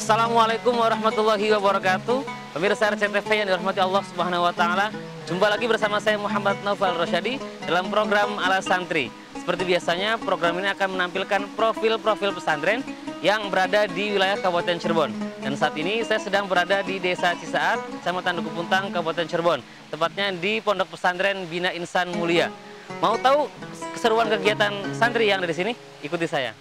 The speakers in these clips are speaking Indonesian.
Assalamualaikum warahmatullahi wabarakatuh. Pemirsa RCTV yang dirahmati Allah Subhanahu wa taala. Jumpa lagi bersama saya Muhammad Naufal Rosyadi dalam program Ala Santri. Seperti biasanya, program ini akan menampilkan profil-profil pesantren yang berada di wilayah Kabupaten Cirebon. Dan saat ini saya sedang berada di Desa Cisaat, Kecamatan Duku Puntang, Kabupaten Cirebon. Tepatnya di Pondok Pesantren Bina Insan Mulia. Mau tahu keseruan kegiatan santri yang ada di sini? Ikuti saya.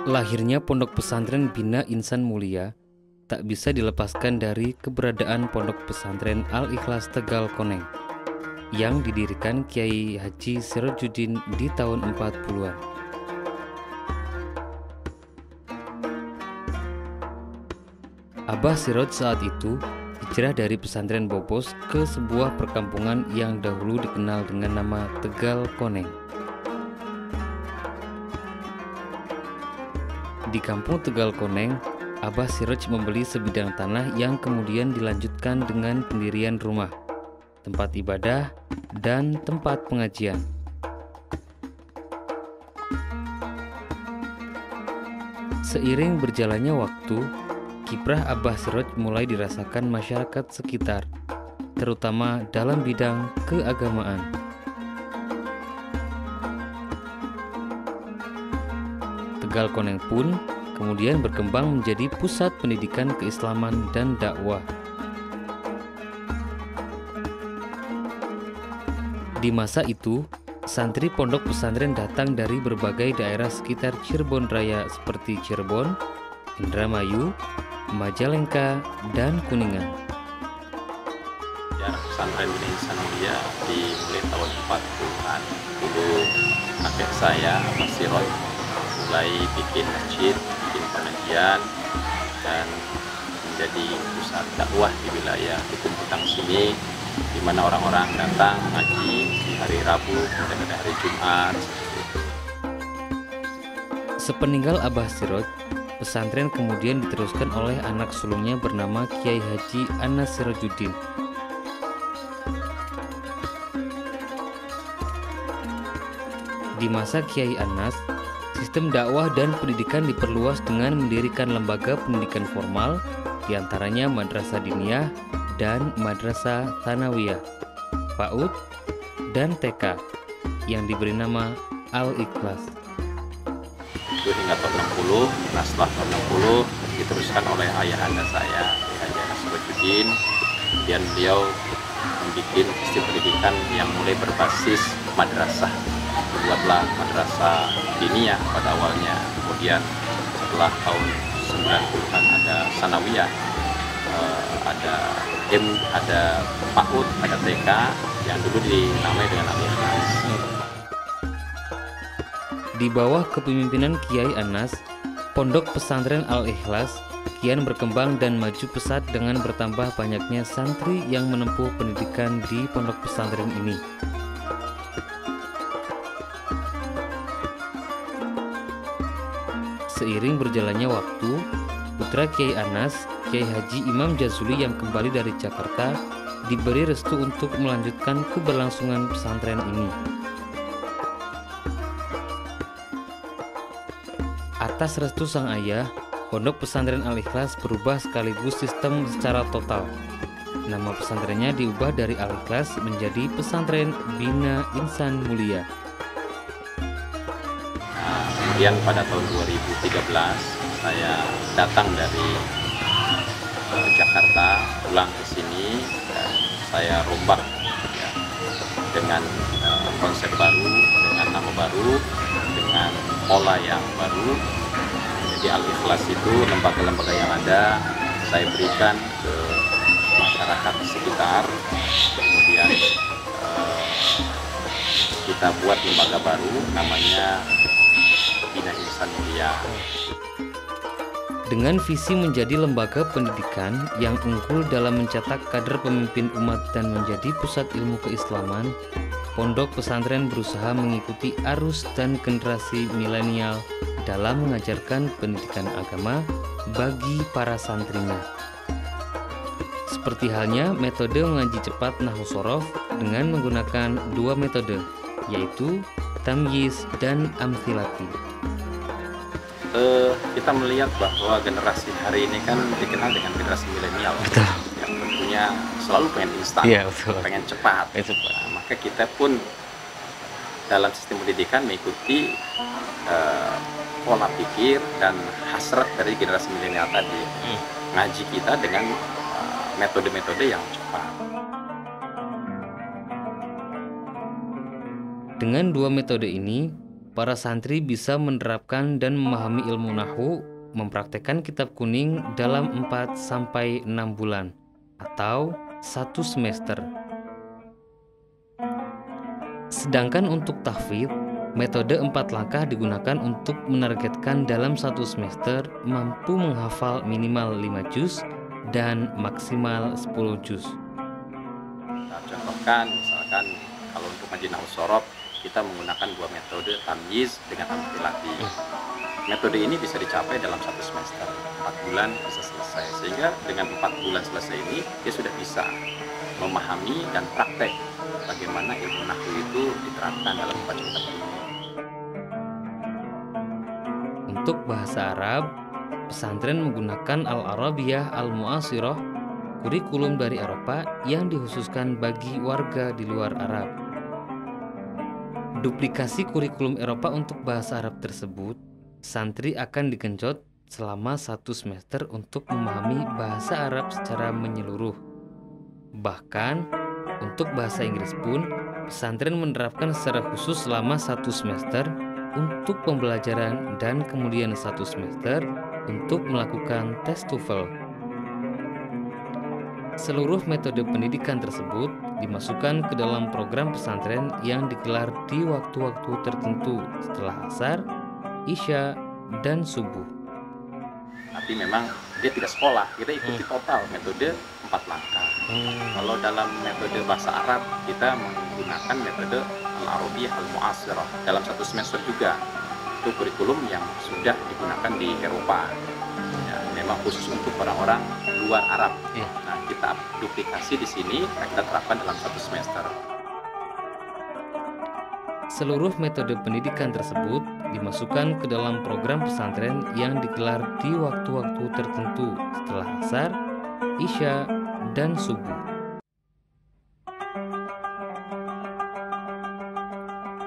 Lahirnya Pondok Pesantren Bina Insan Mulia tak bisa dilepaskan dari keberadaan Pondok Pesantren Al-Ikhlas Tegal Koneng yang didirikan Kiai Haji Sirajuddin di tahun 40-an. Abah Siroj saat itu hijrah dari pesantren Bobos ke sebuah perkampungan yang dahulu dikenal dengan nama Tegal Koneng. Di kampung Tegal Koneng, Abah Siroj membeli sebidang tanah yang kemudian dilanjutkan dengan pendirian rumah, tempat ibadah, dan tempat pengajian. Seiring berjalannya waktu, kiprah Abah Siroj mulai dirasakan masyarakat sekitar, terutama dalam bidang keagamaan. Tegal Koneng pun kemudian berkembang menjadi pusat pendidikan keislaman dan dakwah. Di masa itu, santri pondok pesantren datang dari berbagai daerah sekitar Cirebon Raya seperti Cirebon, Indramayu, Majalengka, dan Kuningan. Sejarah pesantren Bina Insan Mulia dimulai tahun 40-an. Dulu kakek saya, Mas Siroj, mulai bikin masjid, bikin pengajian, dan menjadi pusat dakwah di wilayah Duku Puntang sini, di mana orang-orang datang ngaji di hari Rabu dan pada hari Jumat. Sepeninggal Abah Siroj, pesantren kemudian diteruskan oleh anak sulungnya bernama Kiai Haji Anas Sirajuddin. Di masa Kiai Anas, sistem dakwah dan pendidikan diperluas dengan mendirikan lembaga pendidikan formal, diantaranya Madrasah Diniyah dan Madrasah Tsanawiyah, PAUD, dan TK, yang diberi nama Al-Ikhlas. Itu hingga tahun 60, nah setelah tahun 60 diteruskan oleh ayahanda saya, Haji Anas Sirajuddin. Kemudian beliau membuat sistem pendidikan yang mulai berbasis madrasah. Dibuatlah Madrasah Diniyah pada awalnya, kemudian setelah tahun 90-an ada Tsanawiyah, ada PAUD, ada TK yang dulu dinamai dengan Al-Ikhlas. Di bawah kepemimpinan Kiai Anas, Pondok Pesantren Al-Ikhlas kian berkembang dan maju pesat dengan bertambah banyaknya santri yang menempuh pendidikan di pondok pesantren ini. Seiring berjalannya waktu, putra Kiai Anas, Kiai Haji Imam Jazuli yang kembali dari Jakarta, diberi restu untuk melanjutkan keberlangsungan pesantren ini. Atas restu sang ayah, Pondok Pesantren Al-Ikhlas berubah sekaligus sistem secara total. Nama pesantrennya diubah dari Al-Ikhlas menjadi Pesantren Bina Insan Mulia. Kemudian pada tahun 2013 saya datang dari Jakarta pulang ke sini dan saya rombak ya, dengan konsep baru, dengan nama baru, dengan pola yang baru. Jadi Al-Ikhlas itu lembaga-lembaga yang ada saya berikan ke masyarakat sekitar. Kemudian kita buat lembaga baru namanya Bina Insan Mulia. Dengan visi menjadi lembaga pendidikan yang unggul dalam mencetak kader pemimpin umat dan menjadi pusat ilmu keislaman, pondok pesantren berusaha mengikuti arus dan generasi milenial dalam mengajarkan pendidikan agama bagi para santrinya. Seperti halnya metode mengaji cepat Nahwu Shorof dengan menggunakan dua metode, yaitu tamyiz dan amthilati. Kita melihat bahwa generasi hari ini kan dikenal dengan generasi milenial, yang tentunya selalu pengen instan, pengen cepat. Nah, maka kita pun dalam sistem pendidikan mengikuti pola pikir dan hasrat dari generasi milenial tadi. Ngaji kita dengan metode-metode yang cepat. Dengan dua metode ini, para santri bisa menerapkan dan memahami ilmu nahwu, mempraktekkan kitab kuning dalam 4-6 bulan atau 1 semester. Sedangkan untuk tahfidz, metode 4 langkah digunakan untuk menargetkan dalam 1 semester mampu menghafal minimal 5 juz dan maksimal 10 juz. Nah, contohkan misalkan kalau untuk ngaji Nahwu Shorof kita menggunakan dua metode, tamyiz dengan amthilati. Metode ini bisa dicapai dalam 1 semester, 4 bulan bisa selesai. Sehingga dengan 4 bulan selesai ini dia sudah bisa memahami dan praktek bagaimana ilmu nahwu itu diterapkan dalam membaca kitab kuning. Untuk bahasa Arab, pesantren menggunakan Al-Arabiyah Al-Mu'asirah, kurikulum dari Eropa yang dikhususkan bagi warga di luar Arab. Duplikasi kurikulum Eropa untuk bahasa Arab tersebut, santri akan digenjot selama 1 semester untuk memahami bahasa Arab secara menyeluruh. Bahkan, untuk bahasa Inggris pun, pesantren menerapkan secara khusus selama 1 semester untuk pembelajaran dan kemudian 1 semester untuk melakukan tes TOEFL. Seluruh metode pendidikan tersebut dimasukkan ke dalam program pesantren yang digelar di waktu-waktu tertentu setelah asar, isya, dan subuh. Tapi memang dia tidak sekolah, kita ikuti total metode 4 langkah. Kalau dalam metode bahasa Arab kita menggunakan metode Al-Arabiyah Al-Mu'asirah dalam 1 semester juga. Itu kurikulum yang sudah digunakan di Eropa. Ya, memang khusus untuk orang-orang luar Arab. Nah, kita duplikasi di sini, kita terapkan dalam 1 semester. Seluruh metode pendidikan tersebut dimasukkan ke dalam program pesantren yang digelar di waktu-waktu tertentu setelah asar, isya, dan subuh.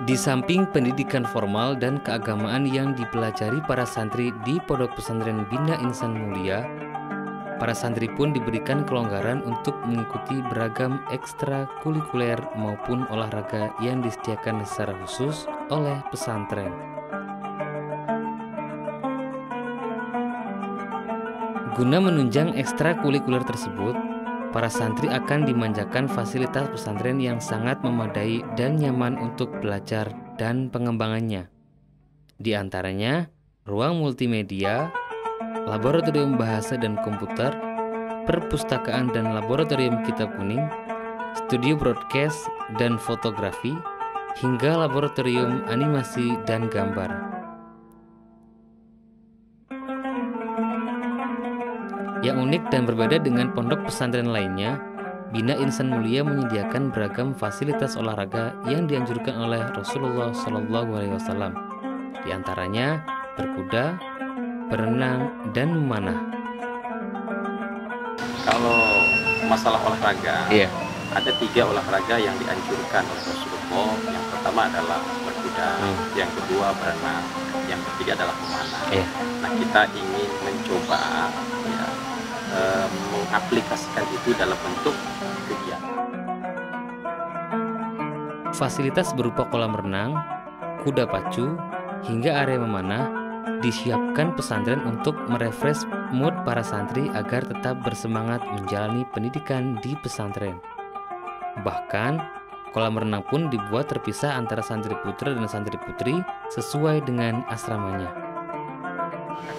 Di samping pendidikan formal dan keagamaan yang dipelajari para santri di Pondok Pesantren Bina Insan Mulia, para santri pun diberikan kelonggaran untuk mengikuti beragam ekstrakurikuler maupun olahraga yang disediakan secara khusus oleh pesantren. Guna menunjang ekstrakurikuler tersebut, para santri akan dimanjakan fasilitas pesantren yang sangat memadai dan nyaman untuk belajar dan pengembangannya. Di antaranya, ruang multimedia, laboratorium bahasa dan komputer, perpustakaan dan laboratorium kitab kuning, studio broadcast dan fotografi, hingga laboratorium animasi dan gambar. Yang unik dan berbeda dengan pondok pesantren lainnya, Bina Insan Mulia menyediakan beragam fasilitas olahraga yang dianjurkan oleh Rasulullah SAW. Di antaranya berkuda, berenang, dan memanah. Kalau masalah olahraga, ada 3 olahraga yang dianjurkan oleh Rasulullah. Yang pertama adalah berkuda, yang kedua berenang, yang ketiga adalah memanah. Nah, kita ingin mencoba mengaplikasikan itu dalam bentuk kegiatan. Fasilitas berupa kolam renang, kuda pacu, hingga area memanah disiapkan pesantren untuk merefresh mood para santri agar tetap bersemangat menjalani pendidikan di pesantren. Bahkan, kolam renang pun dibuat terpisah antara santri putra dan santri putri sesuai dengan asramanya.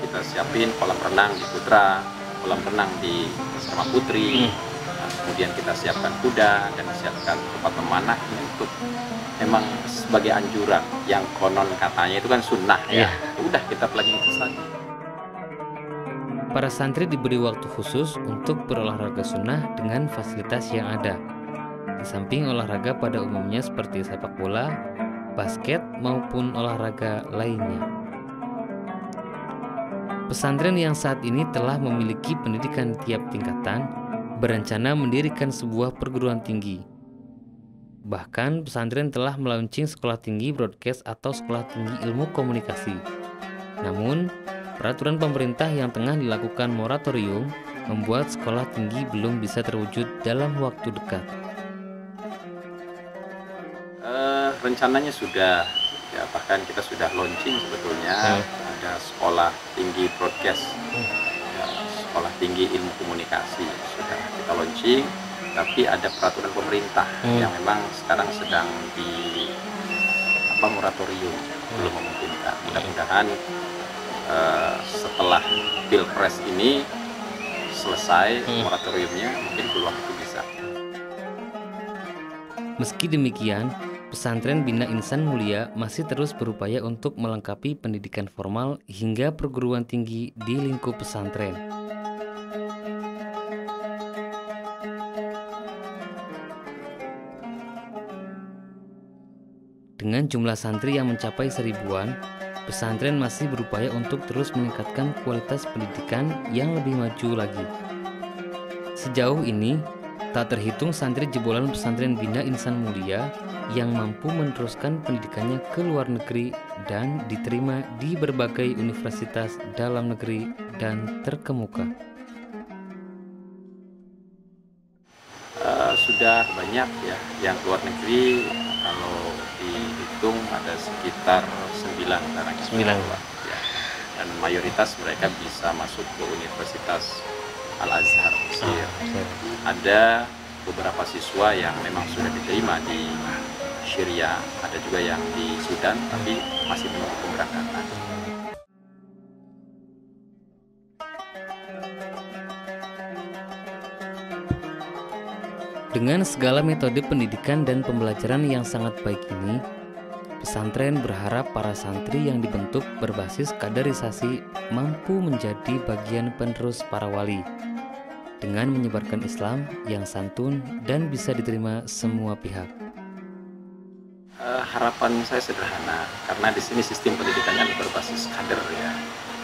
Kita siapin kolam renang di putra, kolam renang di asrama putri, kemudian kita siapkan kuda dan siapkan tempat memanah untuk untuk memang sebagai anjuran yang konon katanya itu kan sunnah ya. Udah kita pelajari itu saja. Para santri diberi waktu khusus untuk berolahraga sunnah dengan fasilitas yang ada. Di samping olahraga pada umumnya seperti sepak bola, basket, maupun olahraga lainnya. Pesantren yang saat ini telah memiliki pendidikan tiap tingkatan, berencana mendirikan sebuah perguruan tinggi. Bahkan pesantren telah melaunching sekolah tinggi broadcast atau sekolah tinggi ilmu komunikasi. Namun, peraturan pemerintah yang tengah dilakukan moratorium membuat sekolah tinggi belum bisa terwujud dalam waktu dekat. Rencananya sudah, ya bahkan kita sudah launching sebetulnya. Ada sekolah tinggi broadcast, ya, sekolah tinggi ilmu komunikasi sudah kita launching. Tapi ada peraturan pemerintah yang memang sekarang sedang di moratorium, belum memungkinkan. Mudah-mudahan setelah Pilpres ini selesai moratoriumnya, mungkin peluang itu bisa. Meski demikian, pesantren Bina Insan Mulia masih terus berupaya untuk melengkapi pendidikan formal hingga perguruan tinggi di lingkup pesantren. Dengan jumlah santri yang mencapai 1000-an, pesantren masih berupaya untuk terus meningkatkan kualitas pendidikan yang lebih maju lagi. Sejauh ini, tak terhitung santri jebolan pesantren Bina Insan Mulia yang mampu meneruskan pendidikannya ke luar negeri dan diterima di berbagai universitas dalam negeri dan terkemuka. Sudah banyak ya yang luar negeri, kalau dihitung ada sekitar 9 sekarang. Ya. Dan mayoritas mereka bisa masuk ke Universitas Al-Azhar Mesir. Ada beberapa siswa yang memang sudah diterima di Syria, ada juga yang di Sudan, tapi masih menunggu pemberangkatan. Dengan segala metode pendidikan dan pembelajaran yang sangat baik ini, pesantren berharap para santri yang dibentuk berbasis kaderisasi mampu menjadi bagian penerus para wali dengan menyebarkan Islam yang santun dan bisa diterima semua pihak. Harapan saya sederhana, karena di sini sistem pendidikannya berbasis kader ya.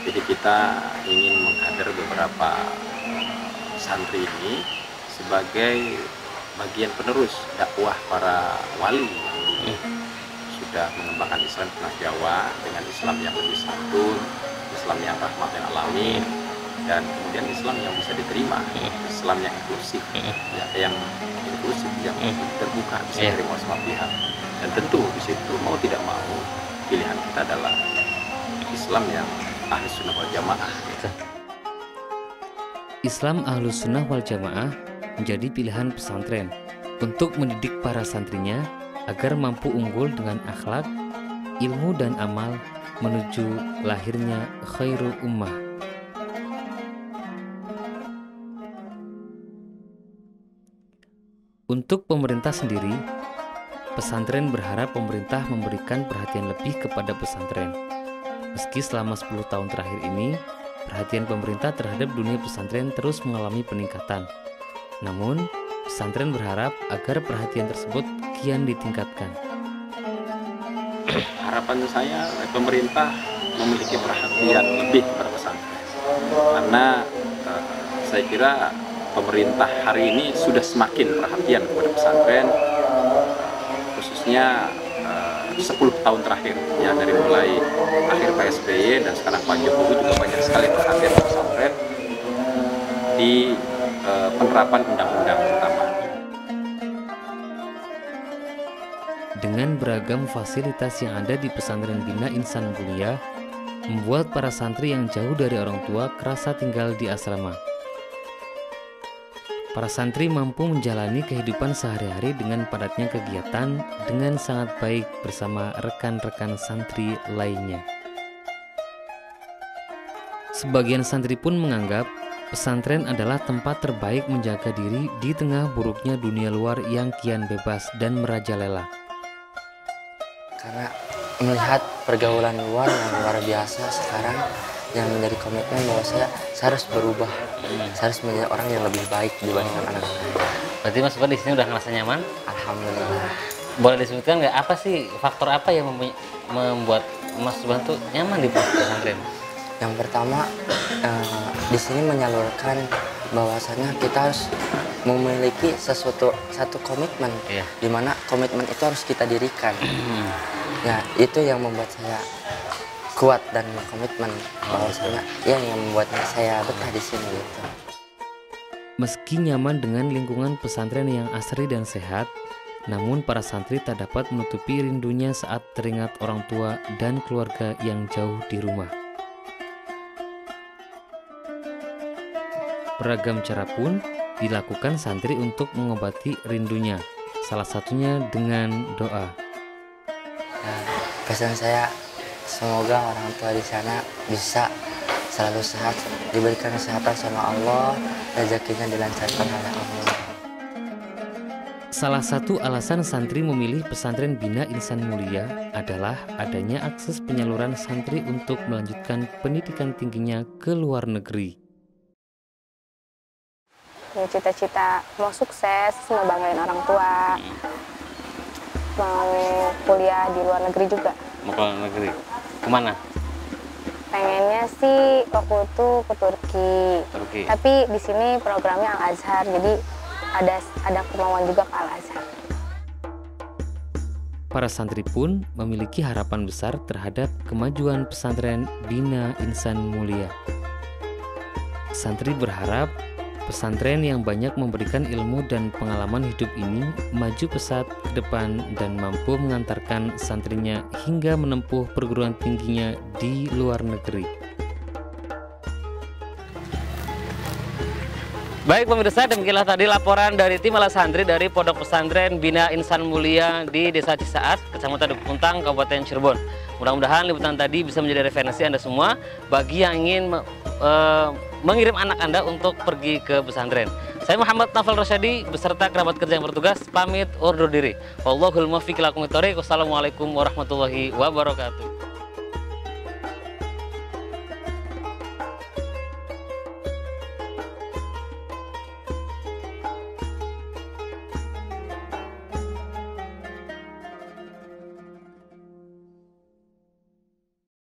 Jadi kita ingin mengkader beberapa santri ini sebagai bagian penerus dakwah para wali yang dulu sudah mengembangkan Islam di Jawa dengan Islam yang lebih santun, Islam yang rahmat dan alamin, dan kemudian Islam yang bisa diterima, Islam yang inklusif, ya, yang terbuka, bisa diterima semua pihak. Dan tentu di situ mau tidak mau pilihan kita adalah Islam yang Ahlus Sunnah wal Jamaah. Islam Ahlus Sunnah wal Jamaah menjadi pilihan pesantren untuk mendidik para santrinya agar mampu unggul dengan akhlak, ilmu dan amal menuju lahirnya khairul ummah. Untuk pemerintah sendiri, pesantren berharap pemerintah memberikan perhatian lebih kepada pesantren. Meski selama 10 tahun terakhir ini, perhatian pemerintah terhadap dunia pesantren terus mengalami peningkatan. Namun, pesantren berharap agar perhatian tersebut kian ditingkatkan. Harapan saya pemerintah memiliki perhatian lebih kepada pesantren, karena saya kira pemerintah hari ini sudah semakin perhatian kepada pesantren, khususnya 10 tahun terakhir ya, dari mulai akhir Pak SBY dan sekarang Pak Jokowi juga banyak sekali perhatian pesantren di penerapan undang-undang terutama. Dengan beragam fasilitas yang ada di pesantren Bina Insan Mulia, membuat para santri yang jauh dari orang tua kerasa tinggal di asrama. Para santri mampu menjalani kehidupan sehari-hari dengan padatnya kegiatan dengan sangat baik bersama rekan-rekan santri lainnya. Sebagian santri pun menganggap pesantren adalah tempat terbaik menjaga diri di tengah buruknya dunia luar yang kian bebas dan merajalela. karena melihat pergaulan luar yang luar biasa sekarang, yang menjadi komitmen bahwa saya harus berubah, saya harus menjadi orang yang lebih baik dibandingkan anak-anak lain. Berarti Mas Subhan di sini udah ngerasa nyaman? Alhamdulillah. Boleh disebutkan nggak apa sih faktor apa yang membuat Mas Subhan tuh nyaman di pesantren? Yang pertama, di sini menyalurkan bahwasanya kita harus memiliki satu komitmen, di mana komitmen itu harus kita dirikan. Ya, itu yang membuat saya kuat dan komitmen bahwasanya yang membuat saya betah di sini gitu. Meski nyaman dengan lingkungan pesantren yang asri dan sehat, namun para santri tak dapat menutupi rindunya saat teringat orang tua dan keluarga yang jauh di rumah. Beragam cara pun dilakukan santri untuk mengobati rindunya, salah satunya dengan doa. Nah, pesan saya, semoga orang tua di sana bisa selalu sehat, diberikan kesehatan sama Allah, rezekinya dilancarkan oleh Allah. Salah satu alasan santri memilih pesantren Bina Insan Mulia adalah adanya akses penyaluran santri untuk melanjutkan pendidikan tingginya ke luar negeri. Cita-cita mau sukses, mau banggain orang tua, mau kuliah di luar negeri juga. Mau ke luar negeri? Kemana? Pengennya sih waktu itu ke Turki. Tapi di sini programnya Al Azhar, jadi ada kemauan juga ke Al Azhar. Para santri pun memiliki harapan besar terhadap kemajuan pesantren Bina Insan Mulia. Santri berharap pesantren yang banyak memberikan ilmu dan pengalaman hidup ini maju pesat ke depan dan mampu mengantarkan santrinya hingga menempuh perguruan tingginya di luar negeri. Baik pemirsa, demikianlah tadi laporan dari tim ala santri dari Pondok Pesantren Bina Insan Mulia di Desa Cisaat, Kecamatan Duku Puntang, Kabupaten Cirebon. Mudah-mudahan liputan tadi bisa menjadi referensi Anda semua bagi yang ingin mengirim anak Anda untuk pergi ke pesantren. Saya Muhammad Naufal Rosyadi beserta kerabat kerja yang bertugas pamit undur diri. Wallahul muwaffiq ila aqwamit thoriq. Wassalamualaikum warahmatullahi wabarakatuh.